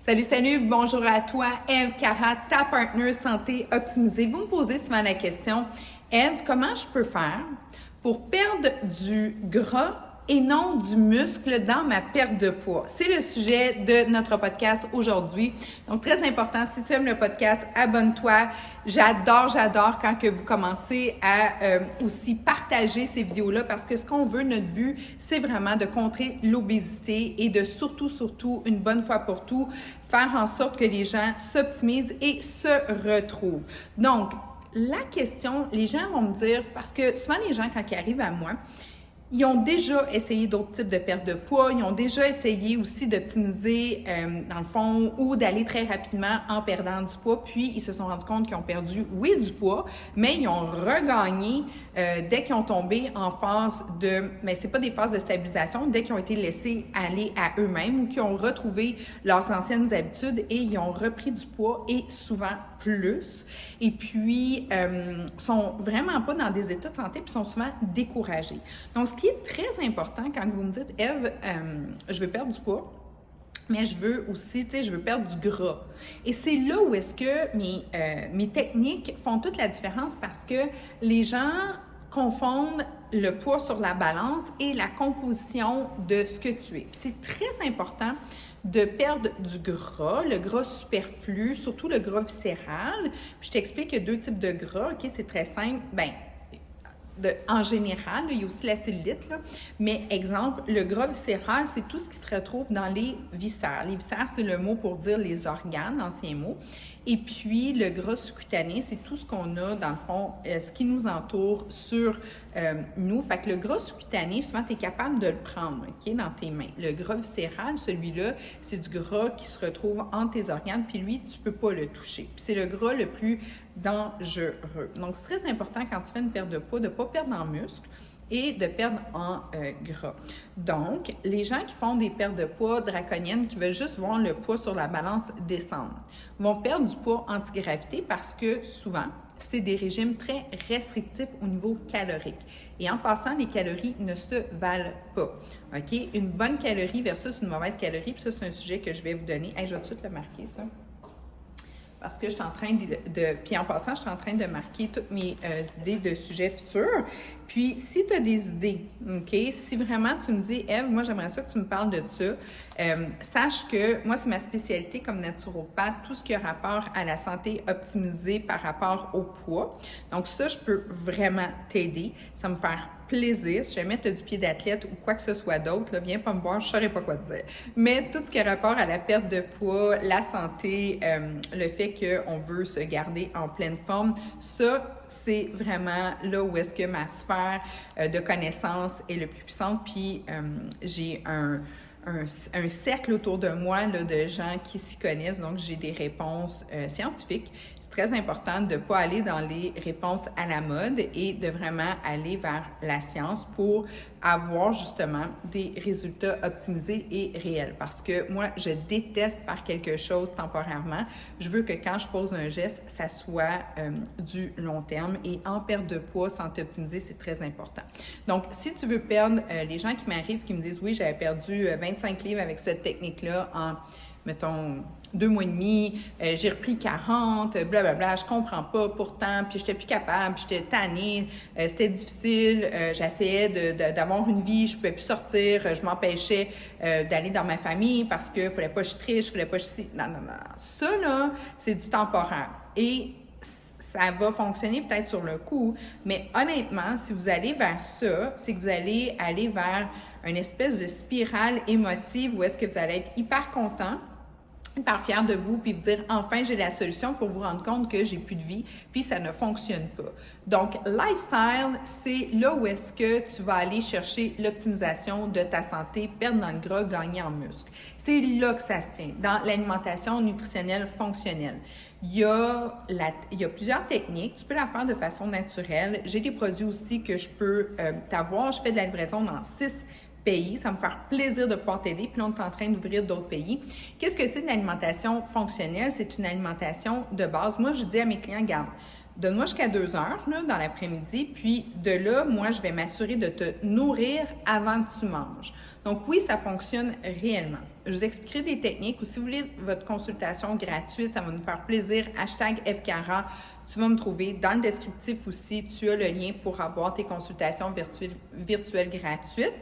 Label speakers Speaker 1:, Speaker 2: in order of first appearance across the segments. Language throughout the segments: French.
Speaker 1: Salut, salut, bonjour à toi, Eve Cara, ta partner santé optimisée. Vous me posez souvent la question, Eve, comment je peux faire pour perdre du gras et non du muscle dans ma perte de poids? C'est le sujet de notre podcast aujourd'hui. Donc, très important, si tu aimes le podcast, abonne-toi. J'adore quand que vous commencez à aussi partager ces vidéos-là parce que ce qu'on veut, notre but, c'est vraiment de contrer l'obésité et de surtout, une bonne fois pour tout, faire en sorte que les gens s'optimisent et se retrouvent. Donc, la question, les gens vont me dire, parce que souvent les gens, quand ils arrivent à moi, ils ont déjà essayé d'autres types de perte de poids, ils ont déjà essayé aussi d'optimiser, dans le fond, ou d'aller très rapidement en perdant du poids, puis ils se sont rendus compte qu'ils ont perdu, oui, du poids, mais ils ont regagné dès qu'ils ont tombé en phase de, mais c'est pas des phases de stabilisation, dès qu'ils ont été laissés aller à eux-mêmes ou qu'ils ont retrouvé leurs anciennes habitudes et ils ont repris du poids et souvent plus, et puis sont vraiment pas dans des états de santé puis sont souvent découragés. Donc, ce qui est très important quand vous me dites, Eve, je veux perdre du poids, mais je veux aussi, je veux perdre du gras. Et c'est là où est-ce que mes techniques font toute la différence parce que les gens confondent le poids sur la balance et la composition de ce que tu es. Puis c'est très important de perdre du gras, le gras superflu, surtout le gras viscéral. Puis je t'explique qu'il y a deux types de gras, OK? C'est très simple. En général, il y a aussi la cellulite, là. Mais exemple, le gras viscéral, c'est tout ce qui se retrouve dans les viscères. Les viscères, c'est le mot pour dire les organes, ancien mot. Et puis, le gras sous-cutané, c'est tout ce qu'on a, dans le fond, ce qui nous entoure sur nous. Fait que le gras sous-cutané, souvent, tu es capable de le prendre, OK, dans tes mains. Le gras viscéral, celui-là, c'est du gras qui se retrouve entre tes organes, puis lui, tu peux pas le toucher. Puis c'est le gras le plus dangereux. Donc, c'est très important quand tu fais une perte de poids, de ne pas perdre en muscle et de perdre en gras. Donc, les gens qui font des pertes de poids draconiennes, qui veulent juste voir le poids sur la balance descendre, vont perdre du poids anti-gravité parce que souvent, c'est des régimes très restrictifs au niveau calorique. Et en passant, les calories ne se valent pas. OK? Une bonne calorie versus une mauvaise calorie, puis ça, c'est un sujet que je vais vous donner. Hey, je vais tout de suite le marquer, ça. Parce que je suis en train puis en passant, je suis en train de marquer toutes mes idées de sujets futurs. Puis, si tu as des idées, OK, si vraiment tu me dis, Eve, moi, j'aimerais ça que tu me parles de ça, sache que moi, c'est ma spécialité comme naturopathe, tout ce qui a rapport à la santé optimisée par rapport au poids. Donc, ça, je peux vraiment t'aider. Ça me faire plaisir. Si jamais tu as du pied d'athlète ou quoi que ce soit d'autre, là, viens pas me voir, je ne saurais pas quoi te dire. Mais tout ce qui a rapport à la perte de poids, la santé, le fait qu'on veut se garder en pleine forme, ça, c'est vraiment là où est-ce que ma sphère de connaissances est le plus puissante. Puis j'ai un cercle autour de moi là, de gens qui s'y connaissent, donc j'ai des réponses scientifiques. C'est très important de ne pas aller dans les réponses à la mode et de vraiment aller vers la science pour avoir justement des résultats optimisés et réels. Parce que moi, je déteste faire quelque chose temporairement. Je veux que quand je pose un geste, ça soit du long terme. Et en perte de poids, santé optimisée, c'est très important. Donc, si tu veux perdre, les gens qui m'arrivent, qui me disent « Oui, j'avais perdu 25 livres avec cette technique-là en, mettons, 2 mois et demi, j'ai repris 40, blablabla, je comprends pas pourtant, puis j'étais plus capable, j'étais tannée, c'était difficile, j'essayais d'avoir une vie, je pouvais plus sortir, je m'empêchais d'aller dans ma famille parce que fallait pas que je triche, fallait pas que je... Non. Ça, là, c'est du temporaire. Et ça va fonctionner peut-être sur le coup, mais honnêtement, si vous allez vers ça, c'est que vous allez aller vers une espèce de spirale émotive où est-ce que vous allez être hyper content, hyper fier de vous, puis vous dire « Enfin, j'ai la solution » pour vous rendre compte que j'ai plus de vie, puis ça ne fonctionne pas. Donc, lifestyle, c'est là où est-ce que tu vas aller chercher l'optimisation de ta santé, perdre dans le gras, gagner en muscle. C'est là que ça se tient, dans l'alimentation nutritionnelle fonctionnelle. Il y a plusieurs techniques. Tu peux la faire de façon naturelle. J'ai des produits aussi que je peux t'avoir. Je fais de la livraison dans 6 pays. Ça va me faire plaisir de pouvoir t'aider. Puis là, on est en train d'ouvrir d'autres pays. Qu'est-ce que c'est de l'alimentation fonctionnelle? C'est une alimentation de base. Moi, je dis à mes clients, regarde, Donne-moi jusqu'à 2 heures là, dans l'après-midi, puis de là, moi, je vais m'assurer de te nourrir avant que tu manges. Donc oui, ça fonctionne réellement. Je vous expliquerai des techniques ou si vous voulez votre consultation gratuite, ça va nous faire plaisir. #FCARA, tu vas me trouver. Dans le descriptif aussi, tu as le lien pour avoir tes consultations virtuelles gratuites.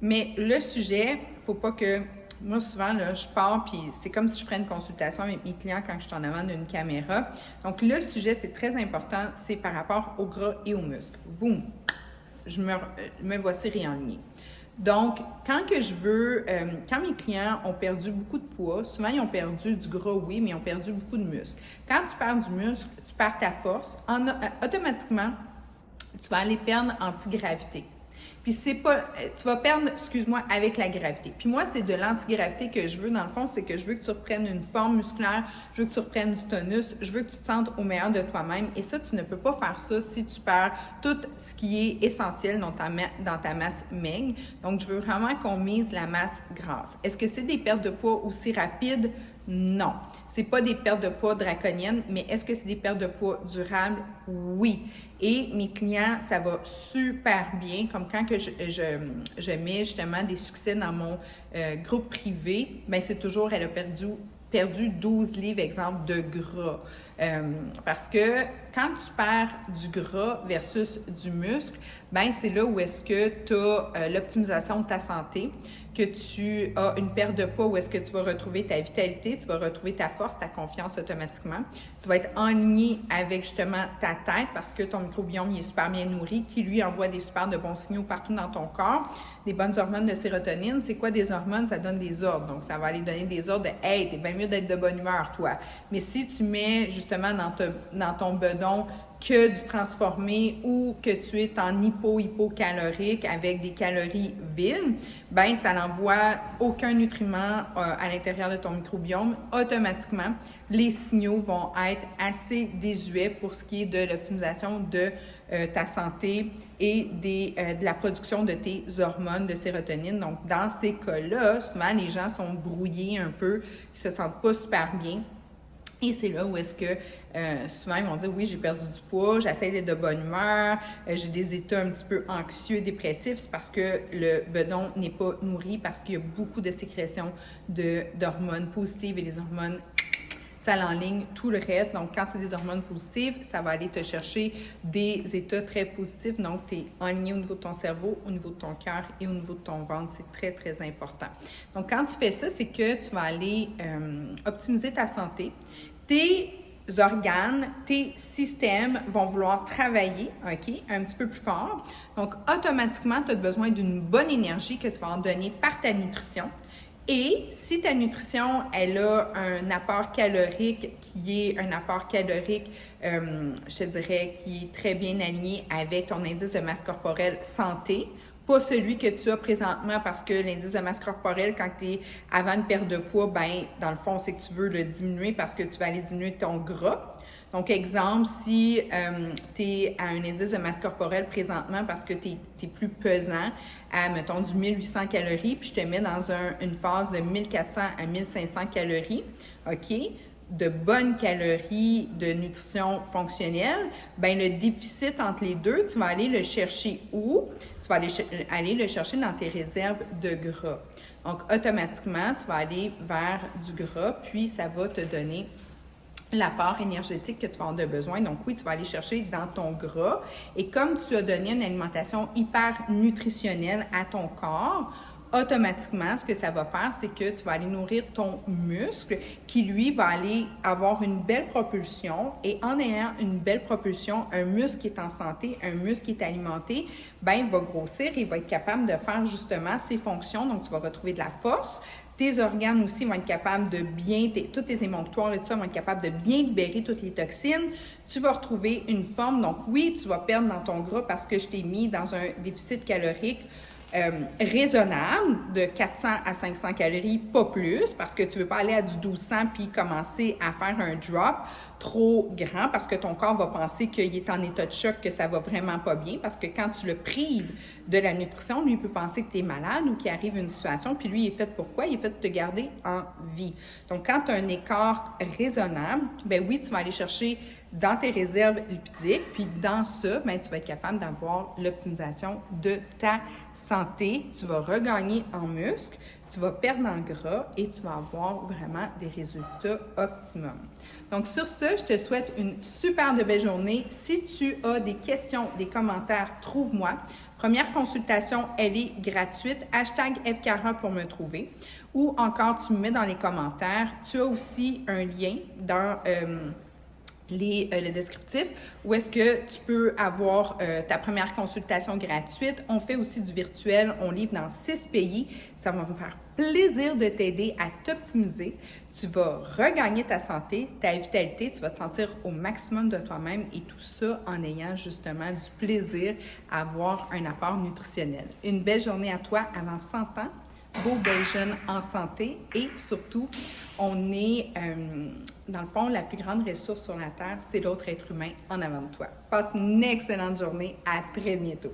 Speaker 1: Mais le sujet, il ne faut pas que... Moi, souvent, là, je pars, puis c'est comme si je ferais une consultation avec mes clients quand je suis en avant d'une caméra. Donc, le sujet, c'est très important, c'est par rapport au gras et aux muscles. Boum! Je me voici réaligné. Donc, quand mes clients ont perdu beaucoup de poids, souvent ils ont perdu du gras, oui, mais ils ont perdu beaucoup de muscles. Quand tu perds du muscle, tu perds ta force, automatiquement, tu vas aller perdre antigravité. Puis tu vas perdre, avec la gravité. Puis moi, c'est de l'antigravité que je veux, dans le fond, c'est que je veux que tu reprennes une forme musculaire, je veux que tu reprennes du tonus, je veux que tu te sentes au meilleur de toi-même. Et ça, tu ne peux pas faire ça si tu perds tout ce qui est essentiel dans ta masse maigre. Donc, je veux vraiment qu'on mise la masse grasse. Est-ce que c'est des pertes de poids aussi rapides? Non. C'est pas des pertes de poids draconiennes, mais est-ce que c'est des pertes de poids durables? Oui. Et mes clients, ça va super bien, comme quand que je mets justement des succès dans mon groupe privé, bien c'est toujours, elle a perdu 12 livres, exemple, de gras. Parce que quand tu perds du gras versus du muscle, bien c'est là où est-ce que tu as l'optimisation de ta santé, que tu as une perte de poids où est-ce que tu vas retrouver ta vitalité, tu vas retrouver ta force, ta confiance automatiquement. Tu vas être aligné avec justement ta tête parce que ton microbiome il est super bien nourri, qui lui envoie des super de bons signaux partout dans ton corps. Des bonnes hormones de sérotonine. C'est quoi des hormones? Ça donne des ordres. Donc, ça va aller donner des ordres de « Hey, t'es bien mieux d'être de bonne humeur, toi. » Mais si tu mets justement dans ton bedon que du transformé ou que tu es en hypocalorique avec des calories vides, bien, ça n'envoie aucun nutriment à l'intérieur de ton microbiome. Automatiquement, les signaux vont être assez désuets pour ce qui est de l'optimisation de ta santé et de la production de tes hormones de sérotonine. Donc, dans ces cas-là, souvent, les gens sont brouillés un peu, ils se sentent pas super bien. Et c'est là où est-ce que souvent ils vont dire oui, j'ai perdu du poids, j'essaie d'être de bonne humeur, j'ai des états un petit peu anxieux, dépressifs. C'est parce que le bedon n'est pas nourri, parce qu'il y a beaucoup de sécrétions d'hormones positives et les hormones, ça l'enligne tout le reste. Donc, quand c'est des hormones positives, ça va aller te chercher des états très positifs. Donc, tu es aligné au niveau de ton cerveau, au niveau de ton cœur et au niveau de ton ventre. C'est très, très important. Donc, quand tu fais ça, c'est que tu vas aller optimiser ta santé. Tes organes, tes systèmes vont vouloir travailler, OK, un petit peu plus fort. Donc, automatiquement, tu as besoin d'une bonne énergie que tu vas en donner par ta nutrition. Et si ta nutrition, elle a un apport calorique qui est un apport calorique, je te dirais, qui est très bien aligné avec ton indice de masse corporelle santé, pas celui que tu as présentement parce que l'indice de masse corporelle, quand tu es avant une perte de poids, ben dans le fond, c'est que tu veux le diminuer parce que tu vas aller diminuer ton gras. Donc, exemple, si tu es à un indice de masse corporelle présentement parce que tu es plus pesant, à, mettons, du 1800 calories, puis je te mets dans une phase de 1400 à 1500 calories, OK? De bonnes calories de nutrition fonctionnelle, bien, le déficit entre les deux, tu vas aller le chercher où? Tu vas aller le chercher dans tes réserves de gras. Donc, automatiquement, tu vas aller vers du gras, puis ça va te donner l'apport énergétique que tu vas avoir besoin. Donc oui, tu vas aller chercher dans ton gras. Et comme tu as donné une alimentation hyper nutritionnelle à ton corps, automatiquement, ce que ça va faire, c'est que tu vas aller nourrir ton muscle qui, lui, va aller avoir une belle propulsion. Et en ayant une belle propulsion, un muscle qui est en santé, un muscle qui est alimenté, bien, il va grossir et il va être capable de faire justement ses fonctions. Donc, tu vas retrouver de la force. Tes organes aussi vont être capables de bien, tous tes émonctoires et tout ça vont être capables de bien libérer toutes les toxines. Tu vas retrouver une forme. Donc, oui, tu vas perdre dans ton gras parce que je t'ai mis dans un déficit calorique raisonnable de 400 à 500 calories, pas plus, parce que tu ne veux pas aller à du 1200 puis commencer à faire un drop trop grand parce que ton corps va penser qu'il est en état de choc, que ça va vraiment pas bien, parce que quand tu le prives de la nutrition, lui, il peut penser que tu es malade ou qu'il arrive une situation, puis lui, il est fait pour quoi? Il est fait pour te garder en vie. Donc, quand tu as un écart raisonnable, ben oui, tu vas aller chercher dans tes réserves lipidiques. Puis dans ça, ben, tu vas être capable d'avoir l'optimisation de ta santé. Tu vas regagner en muscle, tu vas perdre en gras et tu vas avoir vraiment des résultats optimum. Donc sur ce, je te souhaite une super de belle journée. Si tu as des questions, des commentaires, trouve-moi. Première consultation, elle est gratuite. #FKara pour me trouver. Ou encore, tu me mets dans les commentaires. Tu as aussi un lien dans le descriptif où est-ce que tu peux avoir ta première consultation gratuite. On fait aussi du virtuel. On livre dans 6 pays. Ça va me faire plaisir de t'aider à t'optimiser. Tu vas regagner ta santé, ta vitalité. Tu vas te sentir au maximum de toi-même et tout ça en ayant justement du plaisir à avoir un apport nutritionnel. Une belle journée à toi avant 100 ans. Beau, belle jeune en santé et surtout, on est, dans le fond, la plus grande ressource sur la Terre, c'est l'autre être humain en avant de toi. Passe une excellente journée. À très bientôt.